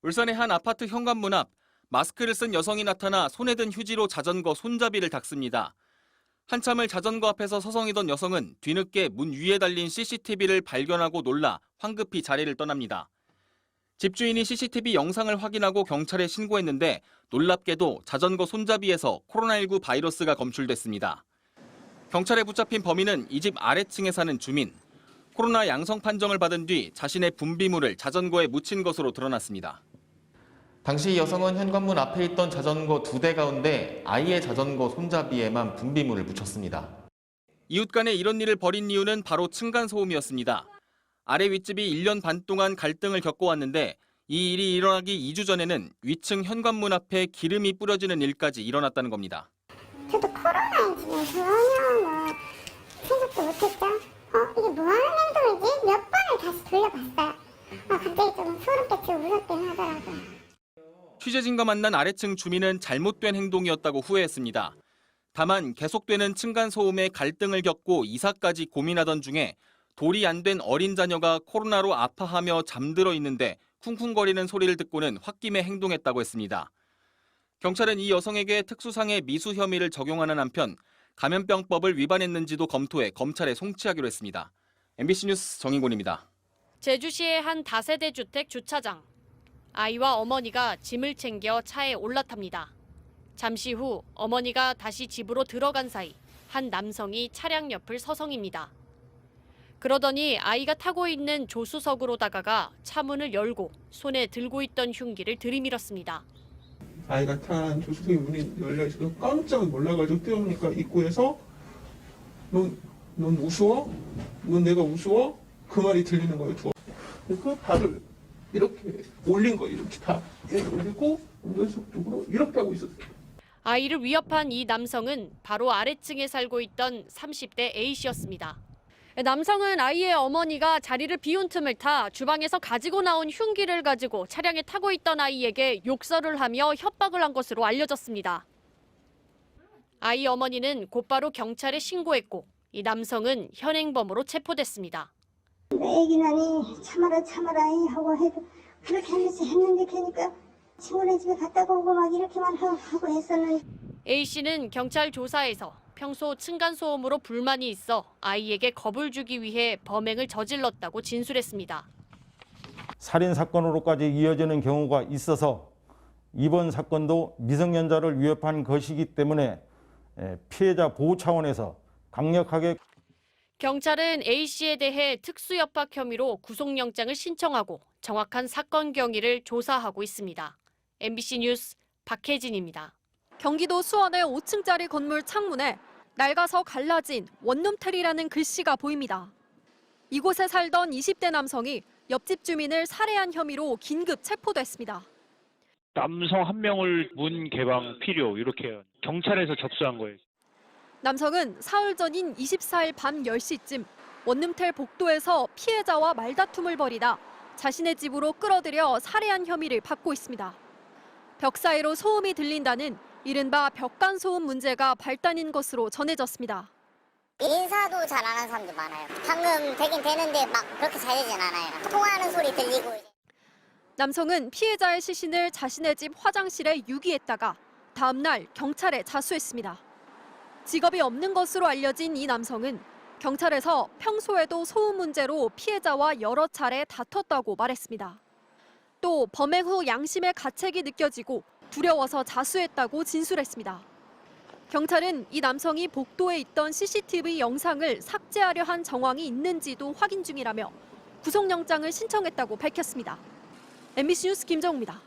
울산의 한 아파트 현관문 앞 마스크를 쓴 여성이 나타나 손에 든 휴지로 자전거 손잡이를 닦습니다. 한참을 자전거 앞에서 서성이던 여성은 뒤늦게 문 위에 달린 CCTV를 발견하고 놀라 황급히 자리를 떠납니다. 집주인이 CCTV 영상을 확인하고 경찰에 신고했는데 놀랍게도 자전거 손잡이에서 코로나19 바이러스가 검출됐습니다. 경찰에 붙잡힌 범인은 이 집 아래층에 사는 주민. 코로나 양성 판정을 받은 뒤 자신의 분비물을 자전거에 묻힌 것으로 드러났습니다. 당시 여성은 현관문 앞에 있던 자전거 2대 가운데 아이의 자전거 손잡이에만 분비물을 묻혔습니다. 이웃 간에 이런 일을 벌인 이유는 바로 층간소음이었습니다. 아래 윗집이 1년 반 동안 갈등을 겪어왔는데 이 일이 일어나기 2주 전에는 위층 현관문 앞에 기름이 뿌려지는 일까지 일어났다는 겁니다. 저도 코로나에 지금 전혀 생각도 못했죠. 이게 뭐 하는 행동이지? 몇 번을 다시 돌려봤어요. 갑자기 좀 소름 끼치고 무섭긴 하더라고요. 취재진과 만난 아래층 주민은 잘못된 행동이었다고 후회했습니다. 다만 계속되는 층간소음에 갈등을 겪고 이사까지 고민하던 중에 돌이 안 된 어린 자녀가 코로나로 아파하며 잠들어 있는데 쿵쿵거리는 소리를 듣고는 홧김에 행동했다고 했습니다. 경찰은 이 여성에게 특수상해 미수 혐의를 적용하는 한편 감염병법을 위반했는지도 검토해 검찰에 송치하기로 했습니다. MBC 뉴스 정인곤입니다. 제주시의 한 다세대 주택 주차장. 아이와 어머니가 짐을 챙겨 차에 올라탑니다. 잠시 후 어머니가 다시 집으로 들어간 사이 한 남성이 차량 옆을 서성입니다. 그러더니 아이가 타고 있는 조수석으로 다가가 차문을 열고 손에 들고 있던 흉기를 들이밀었습니다. 아이가 탄 조수석의 문이 열려 있어서 깜짝 놀라가지고 뛰어오니까 입구에서 넌 우스워? 넌 내가 우스워? 그 말이 들리는 거예요. 그 발을 이렇게 올린 거예요. 이렇게 다 올리고 운전석 쪽으로 이렇게 하고 있었어요. 아이를 위협한 이 남성은 바로 아래층에 살고 있던 30대 A씨였습니다. 남성은 아이의 어머니가 자리를 비운 틈을 타 주방에서 가지고 나온 흉기를 가지고 차량에 타고 있던 아이에게 욕설을 하며 협박을 한 것으로 알려졌습니다. 아이 어머니는 곧바로 경찰에 신고했고 이 남성은 현행범으로 체포됐습니다. 애기나니 참아라 하고 해도 그렇게 하면서 했는데 그러니까 친구네 집에 갔다가 오고 막 이렇게만 하고 했었는데. A씨는 경찰 조사에서 평소 층간소음으로 불만이 있어 아이에게 겁을 주기 위해 범행을 저질렀다고 진술했습니다. 살인 사건으로까지 이어지는 경우가 있어서 이번 사건도 미성년자를 위협한 것이기 때문에 피해자 보호 차원에서 강력하게. 경찰은 A씨에 대해 특수협박 혐의로 구속영장을 신청하고 정확한 사건 경위를 조사하고 있습니다. MBC 뉴스 박혜진입니다. 경기도 수원의 5층짜리 건물 창문에 낡아서 갈라진 원룸텔이라는 글씨가 보입니다. 이곳에 살던 20대 남성이 옆집 주민을 살해한 혐의로 긴급 체포됐습니다. 남성 한 명을 문 개방 필요 이렇게 경찰에서 접수한 거예요. 남성은 사흘 전인 24일 밤 10시쯤 원룸텔 복도에서 피해자와 말다툼을 벌이다 자신의 집으로 끌어들여 살해한 혐의를 받고 있습니다. 벽 사이로 소음이 들린다는 이른바 벽간소음 문제가 발단인 것으로 전해졌습니다. 인사도 잘 안 하는 사람도 많아요. 방금 되긴 되는데 막 그렇게 잘 되진 않아요. 통화하는 소리 들리고. 남성은 피해자의 시신을 자신의 집 화장실에 유기했다가 다음 날 경찰에 자수했습니다. 직업이 없는 것으로 알려진 이 남성은 경찰에서 평소에도 소음 문제로 피해자와 여러 차례 다퉜다고 말했습니다. 또 범행 후 양심의 가책이 느껴지고 두려워서 자수했다고 진술했습니다. 경찰은 이 남성이 복도에 있던 CCTV 영상을 삭제하려 한 정황이 있는지도 확인 중이라며 구속영장을 신청했다고 밝혔습니다. MBC 뉴스 김정우입니다.